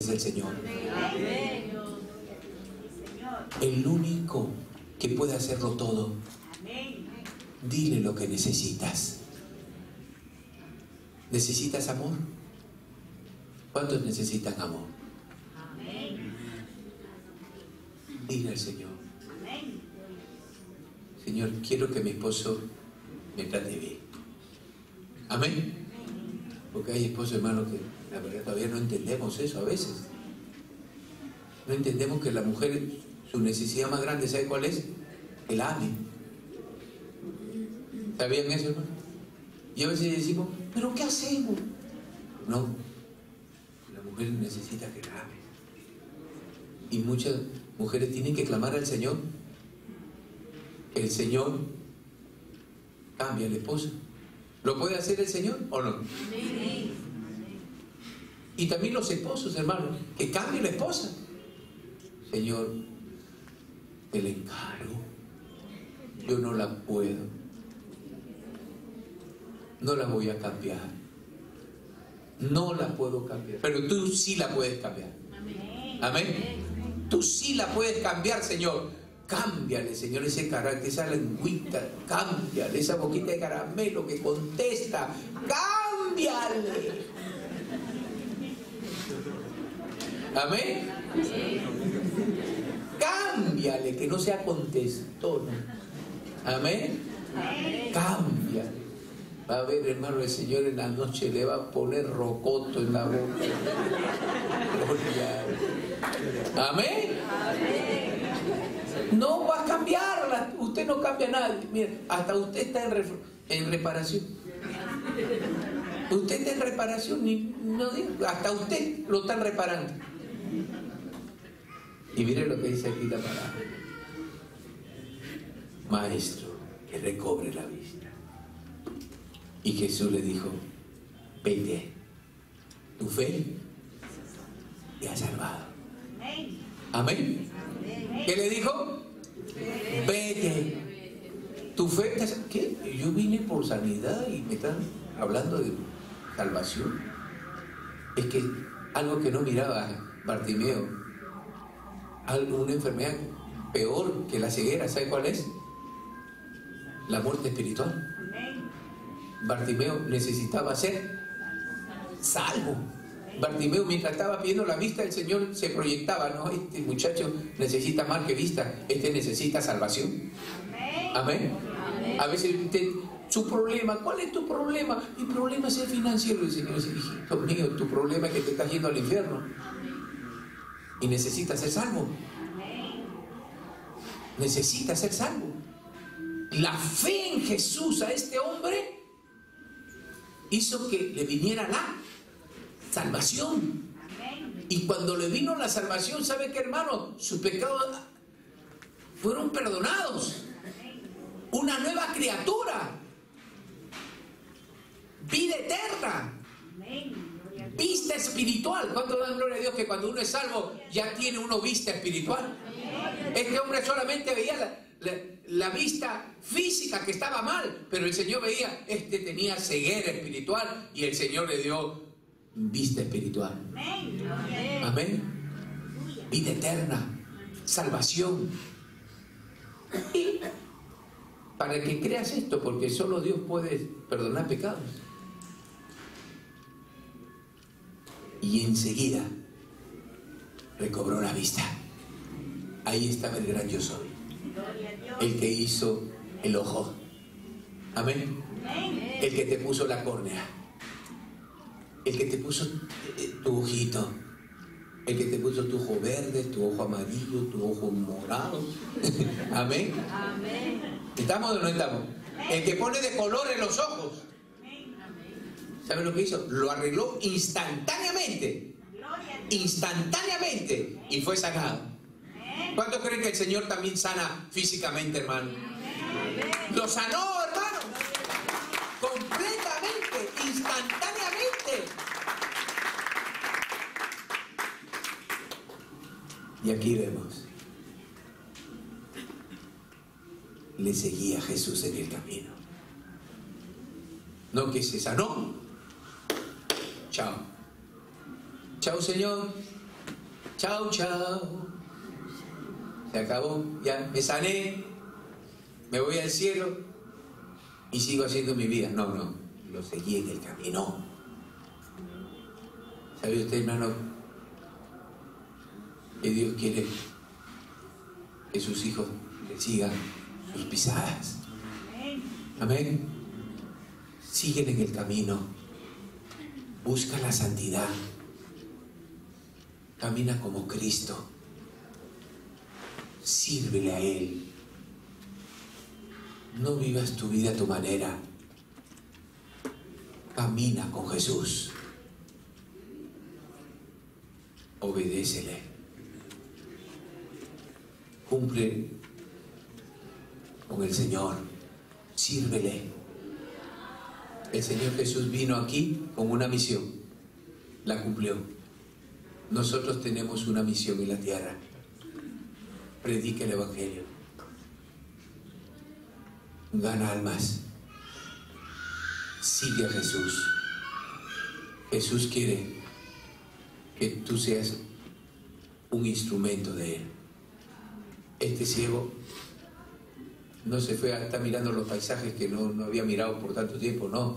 es el Señor. El único que puede hacerlo todo. Dile lo que necesitas. ¿Necesitas amor? ¿Cuántos necesitan amor? Dile al Señor: Señor, quiero que mi esposo me trate bien. Amén. Porque hay esposos, hermanos, que la verdad todavía no entendemos eso a veces. No entendemos que la mujer, su necesidad más grande, ¿sabe cuál es? Que la amen. ¿Sabían eso, hermano? Y a veces decimos, ¿pero qué hacemos? No, la mujer necesita que la amen. Y muchas mujeres tienen que clamar al Señor. El Señor cambia a la esposa. ¿Lo puede hacer el Señor o no? Sí. Y también los esposos, hermanos, que cambie la esposa. Señor, te le encargo. Yo no la puedo. No la voy a cambiar. No la puedo cambiar. Pero tú sí la puedes cambiar. Amén. Tú sí la puedes cambiar, Señor. Cámbiale, Señor, ese carácter, esa lengüita, cámbiale, esa boquita de caramelo que contesta, cámbiale. Amén. Cámbiale, que no sea contestona. Amén. Cámbiale. Va a ver, hermano, el Señor en la noche le va a poner rocoto en la boca. Amén. No va a cambiarla. Usted no cambia nada. Mire, hasta usted está en reparación. Usted está en reparación. No digo, hasta usted lo están reparando. Y mire lo que dice aquí la palabra: Maestro, que recobre la vista. Y Jesús le dijo: vete, tu fe te ha salvado. Amén. ¿Qué le dijo? Vete, tu fe te ha salvado. ¿Qué? Yo vine por sanidad y me están hablando de salvación. Es que algo que no miraba Bartimeo, una enfermedad peor que la ceguera, ¿sabe cuál es? La muerte espiritual. Bartimeo necesitaba ser salvo. Bartimeo, mientras estaba pidiendo la vista, el Señor se proyectaba: no, este muchacho necesita más que vista, este necesita salvación. Amén. A veces su problema, ¿cuál es tu problema? Mi problema es el financiero. El Señor dice: hijito mío, tu problema es que te estás yendo al infierno y necesitas ser salvo. Necesitas ser salvo. La fe en Jesús a este hombre hizo que le viniera la salvación. Y cuando le vino la salvación, ¿sabe qué, hermano? Sus pecados fueron perdonados. Una nueva criatura. Vida eterna. Vista espiritual. ¿Cuánto dan gloria a Dios que cuando uno es salvo ya tiene uno vista espiritual? Este hombre solamente veía la vista física, que estaba mal, pero el Señor veía, este tenía ceguera espiritual y el Señor le dio vista espiritual. Amén. Vida eterna, salvación. Y para que creas esto, porque solo Dios puede perdonar pecados. Y enseguida recobró la vista. Ahí estaba el gran yo soy, el que hizo el ojo. Amén. El que te puso la córnea, el que te puso tu ojito, el que te puso tu ojo verde, tu ojo amarillo, tu ojo morado. Amén. ¿Estamos o no estamos? El que pone de color en los ojos. ¿Sabe lo que hizo? Lo arregló instantáneamente. Instantáneamente. Y fue sanado. ¿Cuántos creen que el Señor también sana físicamente, hermano? Lo sanó, hermano. Completamente, instantáneamente. Y aquí vemos, le seguía Jesús en el camino. No que se sanó. Chao. Chao, Señor. Chao, chao. Se acabó, ya me sané, me voy al cielo y sigo haciendo mi vida. No, no, lo seguí en el camino. ¿Sabe usted, hermano, que Dios quiere que sus hijos le sigan sus pisadas? Amén. Siguen en el camino. Busca la santidad. Camina como Cristo. Sírvele a Él. No vivas tu vida a tu manera. Camina con Jesús. Obedécele. Cumple con el Señor. Sírvele. El Señor Jesús vino aquí con una misión. La cumplió. Nosotros tenemos una misión en la tierra. Predica el Evangelio. Gana almas. Sigue a Jesús. Jesús quiere que tú seas un instrumento de Él. Este ciego no se fue a estar mirando los paisajes que no había mirado por tanto tiempo, no.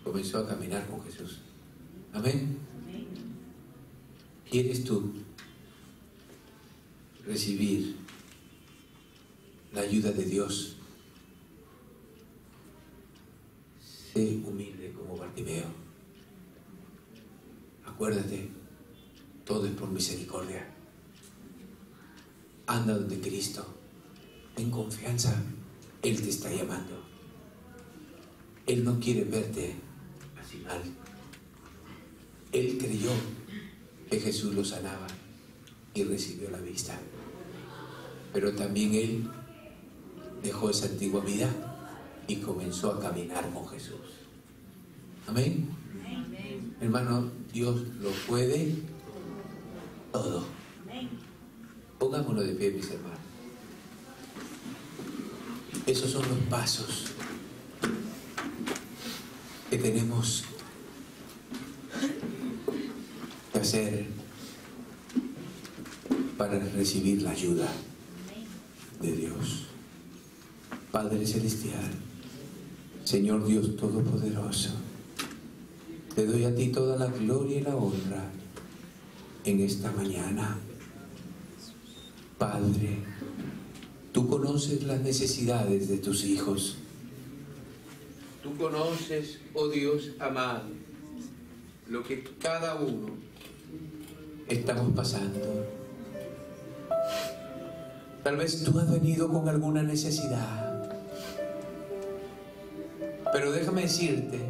Comenzó a caminar con Jesús. Amén. ¿Quieres tú recibir la ayuda de Dios? Sé humilde como Bartimeo. Acuérdate, todo es por misericordia. Anda donde Cristo. Ten confianza. Él te está llamando. Él no quiere verte así mal. Él creyó que Jesús lo sanaba y recibió la vista. Pero también Él dejó esa antigua vida y comenzó a caminar con Jesús. Amén. Amén. Hermano, Dios lo puede todo. Pongámonos de pie, mis hermanos. Esos son los pasos que tenemos que hacer para recibir la ayuda de Dios. Padre Celestial, Señor Dios Todopoderoso, te doy a ti toda la gloria y la honra en esta mañana. Padre, tú conoces las necesidades de tus hijos. Tú conoces, oh Dios amado, lo que cada uno estamos pasando. Tal vez tú has venido con alguna necesidad, pero déjame decirte,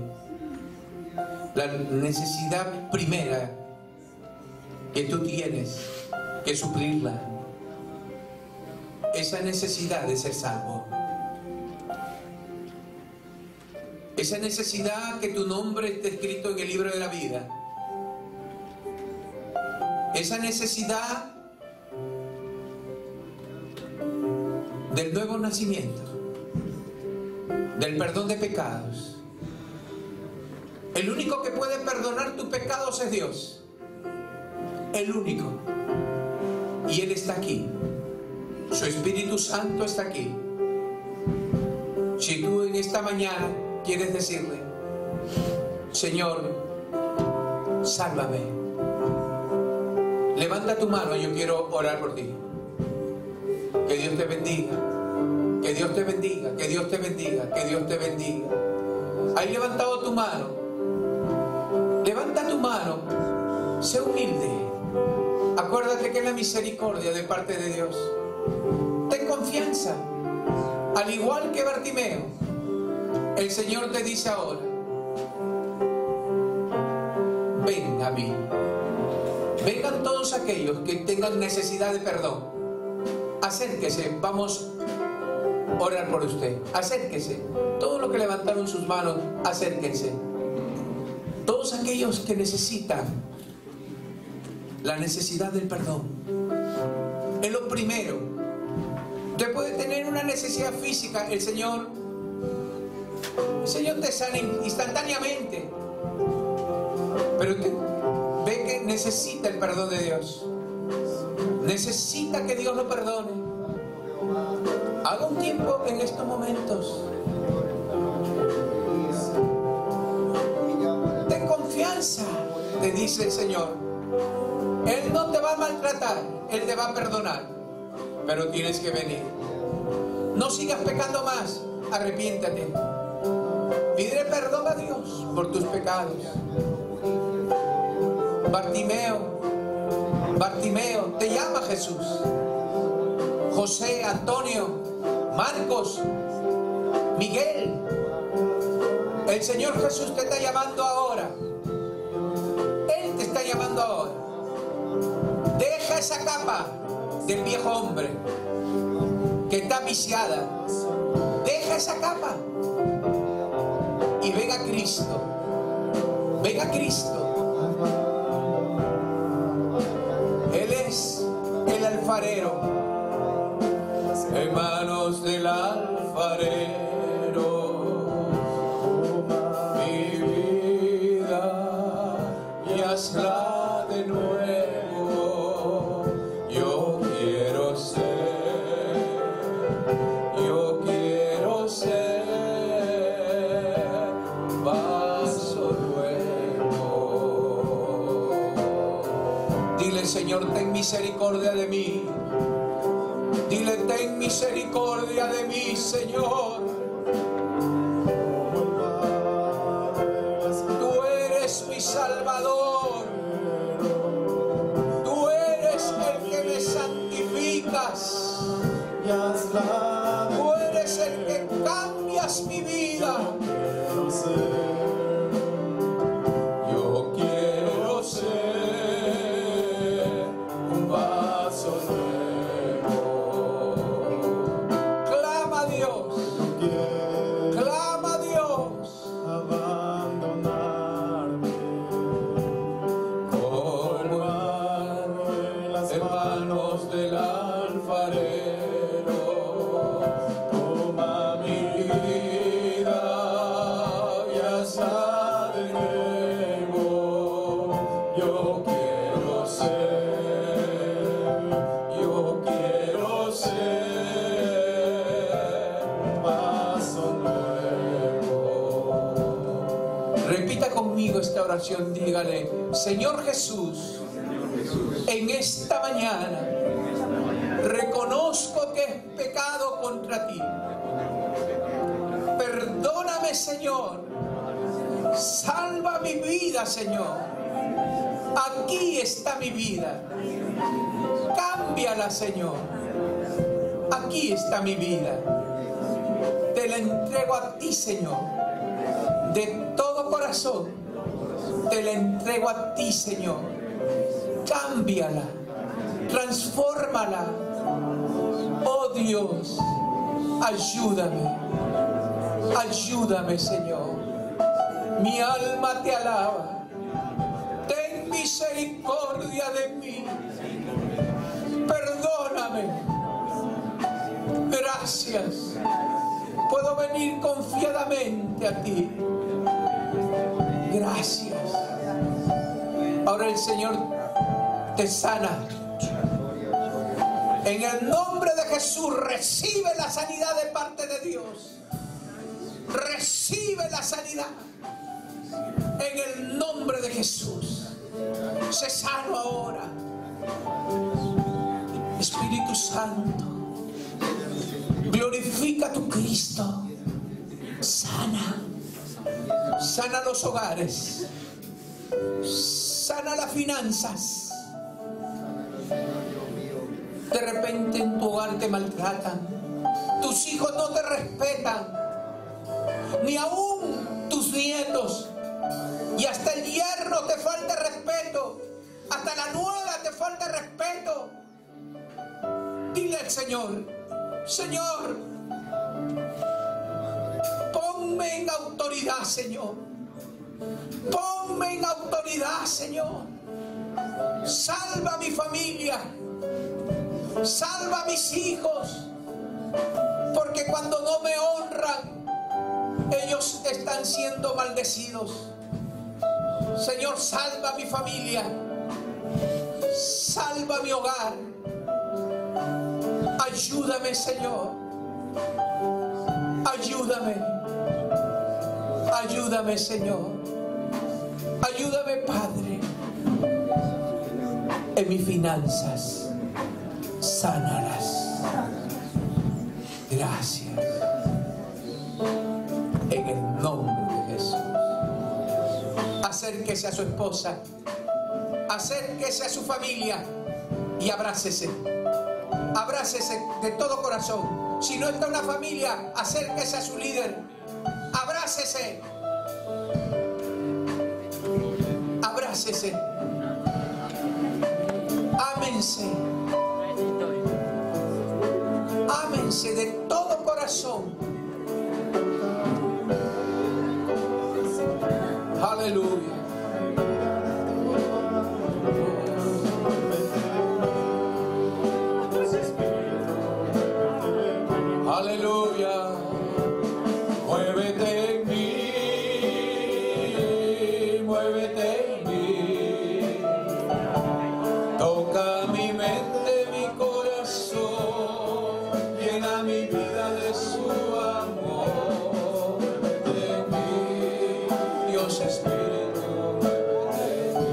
la necesidad primera que tú tienes que suplirla, esa necesidad de ser salvo. Esa necesidad que tu nombre esté escrito en el libro de la vida. Esa necesidad del nuevo nacimiento, del perdón de pecados. El único que puede perdonar tus pecados es Dios. El único. Y Él está aquí. Su Espíritu Santo está aquí. Si tú en esta mañana quieres decirle: Señor, sálvame, levanta tu mano, yo quiero orar por ti. Que Dios te bendiga, que Dios te bendiga, que Dios te bendiga, que Dios te bendiga. ¿Has levantado tu mano? Levanta tu mano, sé humilde. Acuérdate que es la misericordia de parte de Dios. Ten confianza. Al igual que Bartimeo, el Señor te dice ahora: ven a mí. Vengan todos aquellos que tengan necesidad de perdón. Acérquese, vamos a orar por usted. Acérquese. Todos los que levantaron sus manos, acérquense. Todos aquellos que necesitan la necesidad del perdón. Es lo primero. Usted puede tener una necesidad física, el Señor te sana instantáneamente. Pero usted ve que necesita el perdón de Dios. Necesita que Dios lo perdone. Haga un tiempo en estos momentos. Ten confianza, te dice el Señor. Él no te va a maltratar, Él te va a perdonar. Pero tienes que venir. No sigas pecando más, arrepiéntate. Pide perdón a Dios por tus pecados. Bartimeo, te llama Jesús. José, Antonio, Marcos, Miguel. El Señor Jesús te está llamando ahora. Él te está llamando ahora. Deja esa capa del viejo hombre que está viciada. Deja esa capa y ven a Cristo. Ven a Cristo. Él es el alfarero, en manos del alfarero. Mi vida y hazla de nuevo. Yo quiero ser vaso nuevo. Dile, Señor, ten misericordia de mí. Dile, ten misericordia de mí, Señor. Tú eres mi Salvador. Tú eres el que me santificas. Tú eres el que cambias mi vida. Yo quiero ser un vaso nuevo. Clama a Dios. Clama a Dios. Abandonarme. En manos del alfarero. Toma mi vida y hazla de nuevo. Yo quiero ser un vaso nuevo. Repita conmigo esta oración, dígale: Señor Jesús, en esta mañana reconozco que he pecado contra ti. Perdóname, Señor. Salva mi vida, Señor. Aquí está mi vida. Cámbiala, Señor. Aquí está mi vida. Te la entrego a ti, Señor. De todo corazón. Te la entrego a ti, Señor. Cámbiala. Transfórmala. Oh Dios, ayúdame. Ayúdame, Señor. Mi alma te alaba. Ten misericordia de mí. Perdóname. Gracias. Puedo venir confiadamente a ti. Gracias. Ahora el Señor te sana. En el nombre de Jesús, recibe la sanidad de parte de Dios. Recibe la sanidad. En el nombre de Jesús. Sé sano ahora. Espíritu Santo, glorifica a tu Cristo. Sana. Sana los hogares. Sana las finanzas. De repente en tu hogar te maltratan. Tus hijos no te respetan. Ni aún tus nietos. Y hasta el yerno te falta respeto. Hasta la nuera te falta respeto. Dile al Señor: Señor, ponme en autoridad, Señor. Ponme en autoridad, Señor. Salva a mi familia. Salva a mis hijos. Porque cuando no me honran, ellos están siendo maldecidos. Señor, salva a mi familia. Salva mi hogar. Ayúdame, Señor. Ayúdame. Ayúdame, Señor. Ayúdame, Padre. En mis finanzas. Sánalas. Gracias. En el nombre de Jesús. Acérquese a su esposa. Acérquese a su familia. Y abrácese. Abrácese de todo corazón. Si no está una familia, acérquese a su líder. Abrácese. Abrácese. Ámense. Ámense de todo corazón. Aleluya. Aleluya. Muévete en mí, muévete en mí. Toca mi mente, mi corazón, llena mi vida de su amor. Muévete en mí, Dios Espíritu, muévete en mí.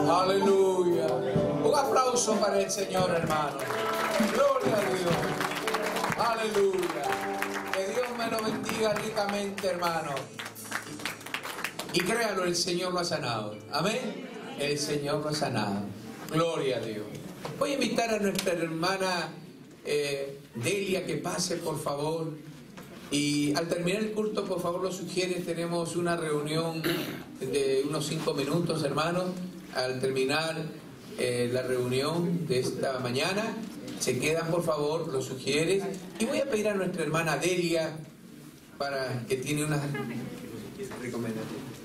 Aleluya. Un aplauso para el Señor, hermano. Gloria a Dios. Aleluya. Que Dios me lo bendiga ricamente, hermano. Y créalo, el Señor lo ha sanado. Amén. El Señor lo ha sanado. Gloria a Dios. Voy a invitar a nuestra hermana Delia que pase, por favor. Y al terminar el culto, por favor, lo sugiere. Tenemos una reunión de unos 5 minutos, hermanos. Al terminar la reunión de esta mañana, se quedan, por favor, lo sugiere. Y voy a pedir a nuestra hermana Delia para que tiene una recomendación.